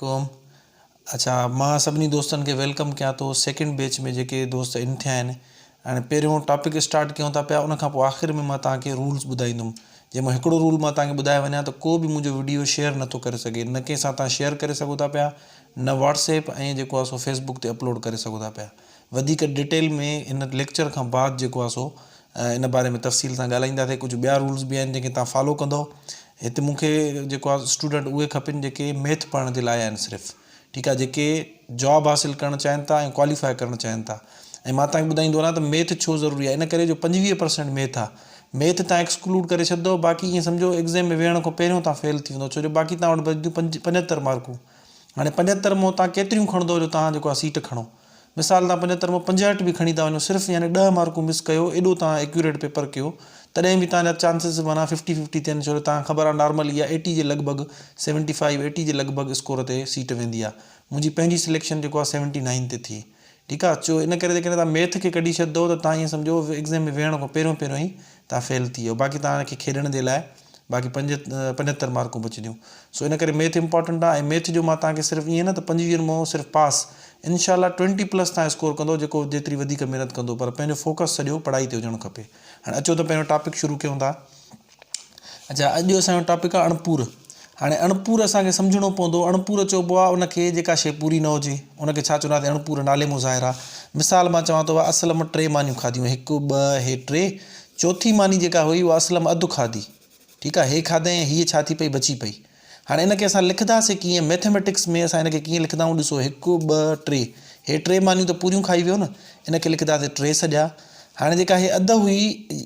वालेकुम। अच्छा, मां सभिनी दोस्तनि खे वेलकम कयां थो सेकेंड बैच में जेके दोस्त इन थिया आहिनि। हाणे पहिरियों टॉपिक स्टार्ट कयूं था पिया, उन खां पोइ आख़िर में मां तव्हांखे रूल्स ॿुधाईंदुमि। जंहिंमें हिकिड़ो रूल मां तव्हांखे ॿुधाए वञा त को बि मुंहिंजो वीडियो शेयर नथो करे सघे, न कंहिंसां तव्हां शेयर करे सघो था पिया, न व्हाट्सएप ऐं जेको आहे सो फेसबुक ते अपलोड करे सघो था पिया। वधीक डिटेल में इन लेक्चर खां बाद जेको आहे सो इन बारे में तफ़सील सां ॻाल्हाईंदासीं। कुझु ॿिया रूल्स बि आहिनि जेके तव्हां फॉलो कंदो। हिते मूंखे जेको आहे स्टूडेंट उहे खपनि जेके मैथ पढ़ण जे लाइ आहिनि सिर्फ़ु, ठीकु आहे, जेके जॉब हासिलु करणु चाहिनि था ऐं क्वालीफाई करणु चाहिनि था। ऐं मां तव्हांखे ॿुधाईंदो वञा त मैथ छो ज़रूरी आहे। इन करे जो 25% मैथ आहे, मैथ तव्हां एक्सक्लूड करे छॾंदो, बाक़ी ईअं सम्झो एग्ज़ाम में वेहण खां पहिरियों तव्हां फेल थी वेंदो, छो जो बाक़ी तव्हां वटि बचंदियूं 75 मार्कूं। हाणे 75 मां तव्हां केतिरियूं खणंदो जो तव्हां जेको आहे सीट खणो। मिसाल तव्हां 75 मां 65 बि खणी था वञो, सिर्फ़ु यानी 10 मार्कूं मिस कयो, एॾो तव्हां एक्यूरेट पेपर कयो, तॾहिं बि तव्हांजा चांसिस माना 50-50 थियनि। छो जो तव्हां ख़बर आहे नॉर्मल इहा 80 जे लॻभॻि 75-80 जे लॻभॻि स्कोर ते सीट वेंदी आहे। मुंहिंजी पंहिंजी सिलेक्शन जेको आहे 79 ते थी, ठीकु आहे। छो इन करे जेकॾहिं तव्हां मैथ खे कढी छॾंदो त तव्हां ईअं सम्झो एग्ज़ाम में वेहण खां पहिरियों ई तव्हां फेल थी वियो, बाक़ी तव्हांखे खेॾण जे लाइ बाक़ी 75 मार्कूं बचंदियूं। सो इन करे मैथ इंपॉर्टेंट आहे। ऐं मैथ जो मां तव्हांखे सिर्फ़ु ईअं न त 25 मां सिर्फ़ु पास, इंशाल्लाह 20+ तव्हां स्कोर कंदो, जेको जेतिरी वधीक महिनत कंदो, पर पंहिंजो फोकस सॼो पढ़ाई ते हुजणु खपे। हाणे अचो त पहिरियों टॉपिक शुरू कयूं था। अच्छा, अॼु असांजो टॉपिक आहे अणपूर। हाणे अणपूर असांखे सम्झणो पवंदो। अणपूर चइबो आहे उनखे जेका शइ पूरी न हुजे, उनखे छा चवंदासीं, अणपूर नाले मुज़ाहिर आहे। मिसाल मां चवां थो असलम 3 मानियूं खाधियूं, 1 2 हे 3, चौथी मानी जेका हुई उहा असलम अधु खाधी, ठीकु आहे, हे खाधई, हीअ छा थी पई, बची पई। हाणे इनखे असां लिखंदासीं कीअं, मैथमेटिक्स में असां इनखे कीअं लिखंदा आहियूं, ॾिसो 1 2 3, हे 3 मानियूं त पूरियूं खाई वियो न, इनखे लिखंदासीं 3 सॼा। हाणे जेका हे अधु हुई,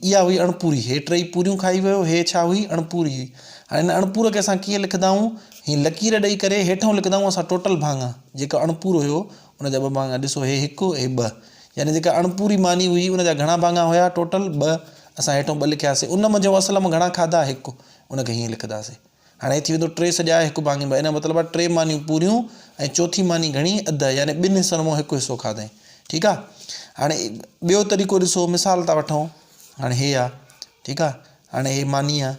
इहा हुई अणपूरी, हे 3 पूरियूं खाई वियो, हे छा हुई, अणपूरी हुई। हाणे इन अणपूर खे असां कीअं लिखंदा आहियूं, हीअं लकीर ॾेई करे हेठां लिखंदा आहियूं असां टोटल भाङा, जेका अणपूर हुयो उनजा 2 भाङा, ॾिसो हे 1 हे 2, यानी जेका अणपूरी मानी हुई उनजा घणा भाङा हुया, टोटल 2, असां हेठां 2 लिखियासीं। उन मंझि असलम घणा खाधा, 1, उनखे हीअं लिखंदासीं। हाणे थी वेंदो 3 सॼा 1 भाङे 2, इन जो मतिलबु आहे 3 मानियूं पूरियूं ऐं चौथी मानी घणी, अधु, यानी 2 हिसनि मां 1 हिसो खाधई, ठीकु आहे। हाणे ॿियो तरीक़ो ॾिसो, मिसाल था वठूं, हाणे हे आहे, ठीकु आहे, हाणे हे मानी आहे,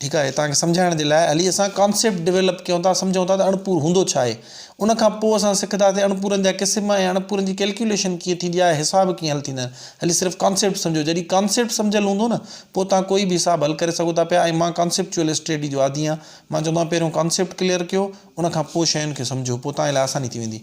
ठीकु आहे। तव्हांखे सम्झाइण जे लाइ हली असां कॉन्सेप्ट डेवलप कयूं था, सम्झूं था त अणपूर हूंदो छा आहे। उनखां पोइ असां सिखंदासीं अणपूरनि जा क़िस्म ऐं अणपूरनि जी कैलकुलेशन कीअं थींदी आहे, हिसाब कीअं हल थींदा आहिनि। हली सिर्फ़ु कॉन्सेप्ट सम्झो, जॾहिं कॉन्सेप्ट सम्झियलु हूंदो न, पोइ तव्हां कोई बि हिसाब हल करे सघो था पिया। ऐं मां कॉन्सेप्चुअल स्टडी जो आदी आहियां, मां चवंदो आहियां पहिरियों कॉन्सेप्ट क्लियर कयो, उनखां पोइ शयुनि खे सम्झो, पोइ तव्हां लाइ आसानी थी वेंदी।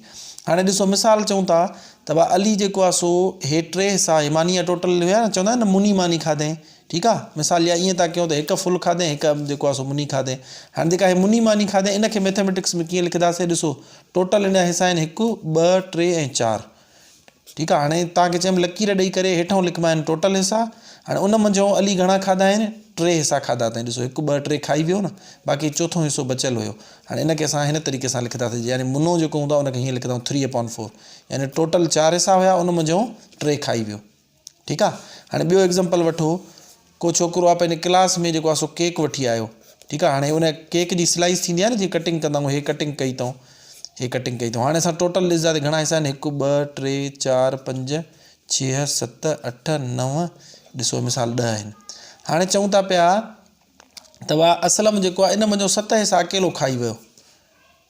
हाणे ॾिसो मिसाल चऊं था त भाई अली जेको आहे सो हे 3 हिसा, हे मानी जा टोटल हुया न, चवंदा आहिनि न मुनी मानी खाधई, ठीकु आहे। मिसाल या ईअं था कयूं त 1 फुल खाधई, 1 जेको आहे सो मुनी खाधई। हाणे जेका हे मुनी मानी खाधई, इनखे मैथमेटिक्स में कीअं लिखंदासीं, ॾिसो टोटल इन जा हिसा आहिनि 1 2 3 ऐं 4, ठीकु आहे। हाणे तव्हांखे चयमि लकीर ॾेई करे हेठां लिखिबा आहिनि टोटल हिसा। हाणे उन मंझि अली घणा खाधा आहिनि, 3 हिसा खाधा अथई, ॾिसो 1 2 3 खाई वियो न, बाक़ी चोथों हिसो बचियलु हुयो। हाणे इनखे असां हिन तरीक़े सां लिखंदासीं, यानी मुनो जेको हूंदो आहे उनखे हीअं लिखंदा आहियूं 3/4, यानी टोटल 4 हिसा हुया, उन मंझि 3 खाई वियो, ठीकु आहे। हाणे ॿियो एग्ज़ाम्पल वठो, को छोकिरो आहे पंहिंजे क्लास में जेको आहे सो केक वठी आयो, ठीकु आहे। हाणे उन केक जी स्लाइस थींदी आहे न, जीअं कटिंग कंदा आहियूं, हे कटिंग कई अथऊं, हे कटिंग कई अथऊं। हाणे असां टोटल ॾिसंदासीं घणा हिसा आहिनि, 1 2 3 4 5 6 7 8 9, ॾिसो मिसाल 10 आहिनि। हाणे चऊं था पिया त वाह असलम जेको आहे इन मंझि 7 हिसा अकेलो खाई वियो,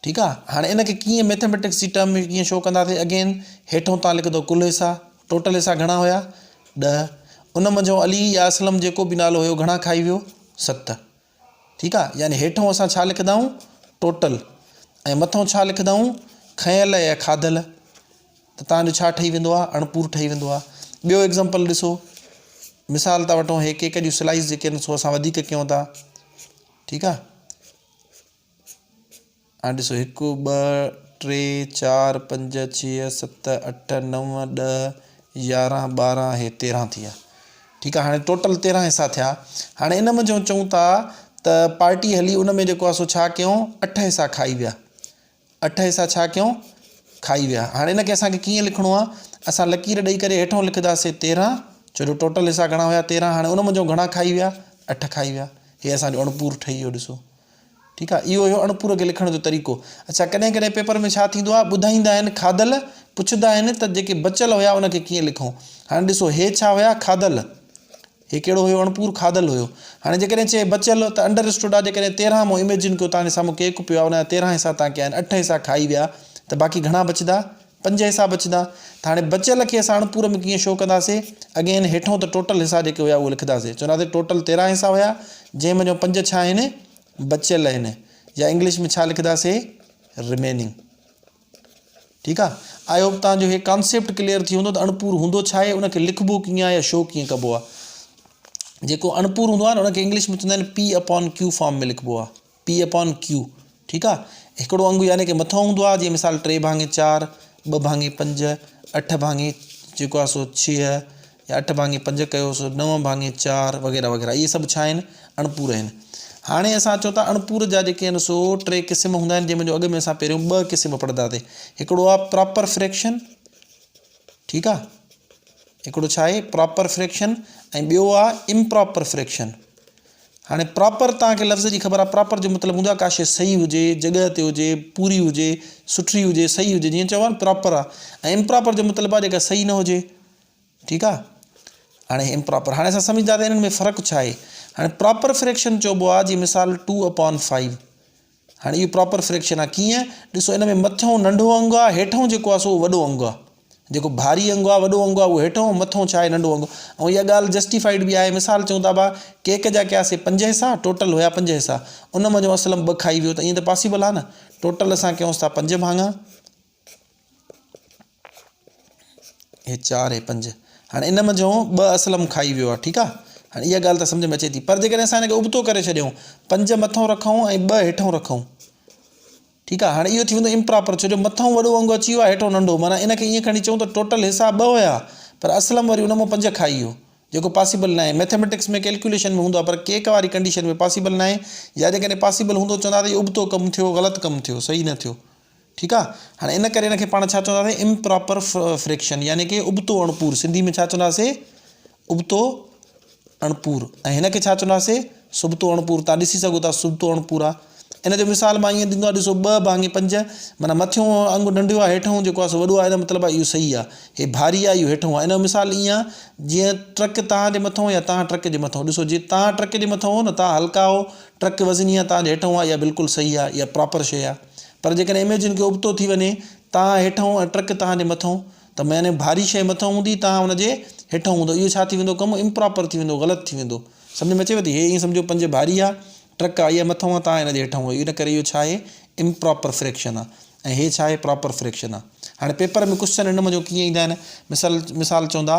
ठीकु आहे। हाणे इनखे कीअं मैथमेटिक्स जी टर्म में कीअं शो कंदासीं, अगेन हेठां तव्हां लिखंदो कुल हिसा, टोटल हिसा घणा हुया, 10, उन मंझि अली या असलम जेको बि नालो हुयो घणा खाई वियो, 7, ठीकु आहे। यानी हेठां असां छा लिखंदा आहियूं, टोटल, ऐं मथां छा लिखंदा आहियूं, खयल या खाधल, त तव्हांजो छा ठही वेंदो आहे, अणपूर ठही वेंदो आहे। ॿियो एग्ज़ाम्पल ॾिसो, मिसाल था वठूं, हे केक जूं स्लाइस जेके आहिनि सो असां वधीक कयूं था, ठीकु आहे। हाणे ॾिसो 1 2 3 4 5 6 7 8 9 10 11 12, हे 13 थी विया, ठीकु आहे। हाणे टोटल 13 हिसा थिया। हाणे इन मंझि चऊं था त पार्टी हली, उन में जेको आहे सो छा कयूं, 8 हिसा खाई विया, 8 हिसा छा कयूं, खाई विया। हाणे इनखे असांखे कीअं लिखिणो आहे, असां लकीर ॾेई करे हेठां लिखंदासीं 13, छो जो टोटल हिसा घणा हुया, 13। हाणे उन मंझि घणा खाई विया, 8 खाई विया, हे असांजो अणपूर ठही वियो, ॾिसो, ठीकु आहे। इहो हुयो अणपूर खे लिखण जो तरीक़ो। अच्छा, कॾहिं कॾहिं पेपर में छा थींदो आहे, ॿुधाईंदा आहिनि खाधल, पुछंदा आहिनि त जेके बचियल हुया उनखे कीअं लिखूं। हाणे ॾिसो हे छा हुया, खाधल, हे कहिड़ो हुयो अणपूर खाधल हुयो। हाणे जेकॾहिं चए बचियल त अंडरस्टूड आहे जेकॾहिं 13 मां इमेजिन कयो तव्हांजे साम्हूं केक पियो आहे उन जा 13 हिसा तव्हांखे आहिनि 8 हिसा खाई विया त बाक़ी घणा बचंदा 5 हिसा बचंदा। त हाणे बचियल खे असां अणपूर में कीअं शो कंदासीं अगेन हेठों त टोटल हिसा जेके हुआ उहे लिखंदासीं चवंदासीं टोटल 13 हिसा हुया जंहिंमें जो 5 छा आहिनि बचियल आहिनि या इंग्लिश में छा लिखंदासीं रिमेनिंग। ठीकु आहे। आई होप तव्हांजो हे कॉन्सेप्ट क्लियर थी हूंदो त अणपूर हूंदो छा आहे उनखे लिखिबो कीअं आहे या शो कीअं कबो आहे। जेको अणपूर हूंदो आहे न उनखे इंग्लिश में चवंदा आहिनि P/Q फॉर्म में लिखिबो आहे P/Q। ठीकु आहे। हिकिड़ो अंगु यानी कि मथां हूंदो आहे जीअं मिसाल 3/4 2/5 8 जेको आहे सो 6 या 8/5 कयो सो 9/4 वग़ैरह वग़ैरह इहे सभु छा आहिनि अणपूर आहिनि। हाणे असां चऊं था अणपूर जा जेके आहिनि सो 3 क़िस्म हूंदा आहिनि जंहिंमें जो अॻु में असां पहिरियों 2 क़िस्म पढ़ंदासीं। हिकिड़ो आहे प्रॉपर फ्रैक्शन। ठीकु आहे। हिकिड़ो छा आहे प्रॉपर फ्रैक्शन ऐं ॿियो आहे इम्प्रॉपर फ्रैक्शन। हाणे प्रॉपर तव्हांखे लफ़्ज़ जी ख़बर आहे प्रॉपर जो मतिलबु हूंदो आहे का शइ सही हुजे जॻह ते हुजे पूरी हुजे सुठी हुजे सही हुजे जीअं चओ आहे प्रॉपर आहे ऐं इम्प्रॉपर जो मतिलबु आहे जेका सही न हुजे। ठीकु आहे। हाणे इम्प्रॉपर हाणे असां सम्झंदासीं इन्हनि में फ़र्क़ु छा आहे। हाणे प्रॉपर फ्रैक्शन चइबो आहे जीअं मिसाल 2/5। हाणे इहो प्रॉपर फ्रैक्शन आहे कीअं ॾिसो इन में मथों नंढो अंगु आहे हेठों जेको आहे सो वॾो अंगु आहे जेको भारी अंगु आहे वॾो अंगु आहे उहो हेठों मथों छा आहे नंढो अंगु। ऐं इहा ॻाल्हि जस्टिफाइड बि आहे। मिसाल चऊं था भाउ केक जा कयासीं 5 हिसा टोटल हुया 5 हिसा उन मां जो असलम 2 खाई वियो त ईअं त पॉसिबल आहे न। टोटल असां कयूंसि था 5 भाङा हे 4 हे 5 हाणे इन में जो 2 असलम खाई वियो आहे। ठीकु आहे। हाणे इहा ॻाल्हि त सम्झ में अचे थी पर जेकॾहिं असां हिनखे उबतो करे छॾियूं 5 मथां रखूं ऐं 2 हेठों रखूं। ठीकु आहे। हाणे इहो थी वेंदो इम्प्रॉपर छो जो मथां वॾो अंगु अची वियो आहे हेठों नंढो माना इनखे ईअं खणी चऊं त टोटल हिसा 2 हुया पर असलम वरी उन मां 5 खाई वियो जेको पॉसिबल न आहे। मैथमेटिक्स में कैलकुलेशन में हूंदो आहे पर केक वारी कंडीशन में पॉसिबल न आहे या जेकॾहिं पॉसिबल हूंदो चवंदासीं उबतो कमु थियो ग़लति कमु थियो सही न थियो। ठीकु आहे। हाणे इन करे इनखे पाण छा चवंदासीं इम्प्रॉपर फ्रैक्शन यानी कि उबतो अणपूर सिंधी में छा चवंदासीं उबतो अणपूर ऐं हिनखे छा चवंदासीं सुबतो अणपूर। तव्हां ॾिसी सघो था सुबतो अणपूर आहे। इन जो मिसाल मां ईअं ॾींदो आहे ॾिसो 2/5 माना मथियों अंगु नंढो आहे हेठों जेको आहे सो वॾो आहे हिन मतिलबु आहे इहो सही आहे हे भारी आहे इहो हेठों आहे। इन जो मिसाल ईअं आहे जीअं ट्रक तव्हांजे मथां या तव्हां ट्रक जे मथां ॾिसो जीअं तव्हां ट्रक जे मथां हो न तव्हां हल्का हो ट्रक वज़नी आहे तव्हांजे हेठों आहे इहा बिल्कुलु सही आहे इहा प्रॉपर शइ आहे। पर जेकॾहिं इमेजिन खे उबतो थी वञे तव्हां हेठों ऐं ट्रक तव्हांजे मथां त मैंने भारी शइ मथां हूंदी तव्हां हुनजे हेठों हूंदो इहो छा थी वेंदो कमु इम्प्रॉपर थी वेंदो ग़लति थी वेंदो। सम्झ में अचेव थी। हे ईअं सम्झो 5 भारी आहे ट्रक आहे इहा मथां आहे तव्हां हिनजे हेठों आहे इन करे इहो छा आहे इम्प्रॉपर फ्रैक्शन आहे ऐं हे छा आहे प्रॉपर फ्रैक्शन आहे। हाणे पेपर में क्वेश्चन हिन में कीअं ईंदा आहिनि मिसाल चवंदा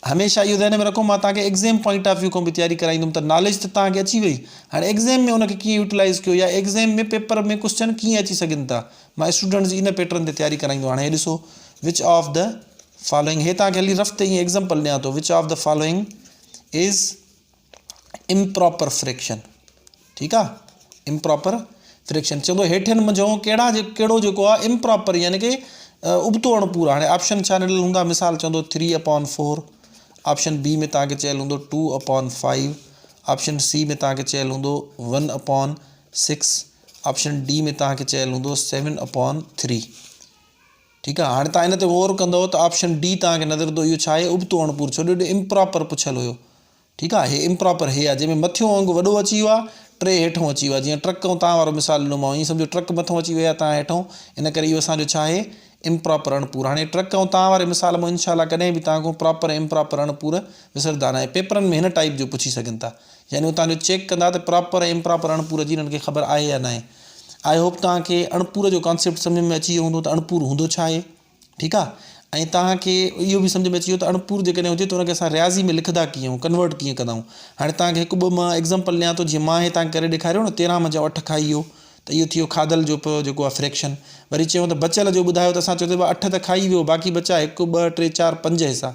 हमेशह इहो ध्यान में रखो मां तव्हांखे एग्ज़ाम पॉइंट ऑफ व्यू खां बि तयारी कराईंदुमि त नॉलेज त तव्हांखे अची वई। हाणे एग्ज़ाम में उनखे कीअं यूटिलाइज़ कयो या एग्ज़ाम में पेपर में क्वेश्चन कीअं अची सघनि था मां स्टूडेंट्स जी इन पैटर्न ते तयारी कराईंदो। हाणे हे ॾिसो विच ऑफ द फॉलोइंग हे तव्हांखे हली रफ़्ते ईअं एग्ज़ाम्पल ॾियां थो which of the following is improper fraction. ठीकु आहे। इम्प्रॉपर फ्रैक्शन चवंदो हेठिन मंझो कहिड़ो जेको आहे इम्प्रॉपर यानी कि उबतो अणपूर। हाणे ऑप्शन छा ॾिनल हूंदा मिसाल चवंदो 3/4 ऑप्शन बी में तव्हांखे चयल हूंदो 2/5 ऑप्शन सी में तव्हांखे चयल हूंदो 1/6 ऑप्शन डी में तव्हांखे चयल हूंदो 7/3। ठीकु आहे। हाणे तव्हां इन ते गौर कंदव त ऑप्शन डी तव्हांखे नज़र ईंदो इहो छा आहे उबतो अणपूर छो जो इम्प्रॉपर पुछियल हुयो। ठीकु आहे। हे इम्प्रॉपर हे आहे जंहिंमें मथियों अंगु वॾो अची वियो आहे 3 हेठों अची वियो आहे जीअं ट्रक ऐं तव्हां वारो मिसाल ॾिनोमांव ईअं सम्झो ट्रक मथां अची विया तव्हां हेठों इन करे इहो असांजो छा आहे इम्प्रॉपर अणपूर। हाणे ट्रक ऐं तव्हां वारे मिसाल में इनशाला कॾहिं बि तव्हां खां प्रॉपर इम्प्रॉपर अणपूर विसरंदा न आहे। पेपरनि में हिन टाइप जो पुछी सघनि था यानी उहो तव्हांजो चेक कंदा त प्रॉपर ऐं इम्प्रॉपर अणपूर जी हिननि खे ख़बर आहे या न आहे। आई होप तव्हांखे अणपूर जो कॉन्सेप्ट सम्झ में अची वियो हूंदो त अणपूर हूंदो छा आहे। ठीकु आहे। ऐं तव्हांखे इहो बि सम्झ में अची वियो त अणपूर जेकॾहिं हुजे त हुनखे असां रियाज़ी में लिखंदा कीअं कन्वर्ट कीअं कंदा आहियूं। हाणे तव्हांखे 1-2 मां एग्ज़ाम्पल ॾियां थो जीअं मां हे तव्हांखे करे ॾेखारियो न 13 मां 8 खाई वियो त इहो थी वियो खाधल जो पियो जेको आहे फ्रैक्शन। वरी चयूं त बचियल जो ॿुधायो त असां चयो त 8 त खाई वियो बाक़ी बचा 1 2 3 4 5 हिसा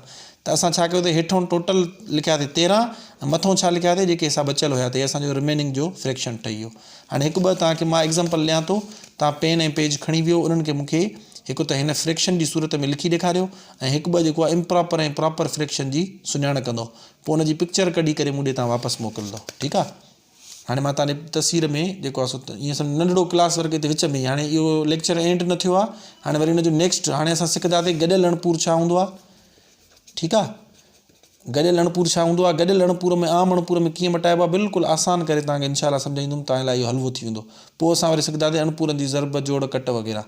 त असां छा कयो त हेठों टोटल लिखियासीं 13 ऐं मथां छा लिखियासीं जेके हिसा बचियल हुया त इहे असांजो रिमेनिंग जो फ्रैक्शन ठही वियो। हाणे 1-2 तव्हांखे मां एग्ज़ाम्पल ॾियां थो तव्हां पेन ऐं पेज खणी वियो उन्हनि खे मूंखे हिकु त हिन फ्रैक्शन जी सूरत में लिखी ॾेखारियो ऐं 1-2 जेको आहे इम्प्रॉपर ऐं प्रॉपर फ्रैक्शन जी सुञाण कंदो पोइ हुनजी पिक्चर कढी करे मूं ॾे तव्हां वापसि मोकिलींदो। ठीकु आहे। हाणे मां तव्हांजे तस्वीर में जेको आहे सो ईअं सम्झ नंढिड़ो क्लास वर्क हिते विच में हाणे इहो लेक्चर एंड न थियो आहे। हाणे वरी हुनजो नेक्स्ट हाणे असां सिखंदासीं गॾियल अणपूर छा हूंदो आहे। ठीकु आहे। गॾियल अणपूर छा हूंदो आहे? गॾियल अणपूर में आम अणपूर में कीअं मटाइबो आहे, बिल्कुलु आसान करे तव्हांखे इनशाला सम्झाईंदुमि, तव्हां लाइ इहो हलवो थी वेंदो। पोइ असां वरी सिखंदासीं अणपूरनि जी ज़रब जोड़ कट वग़ैरह।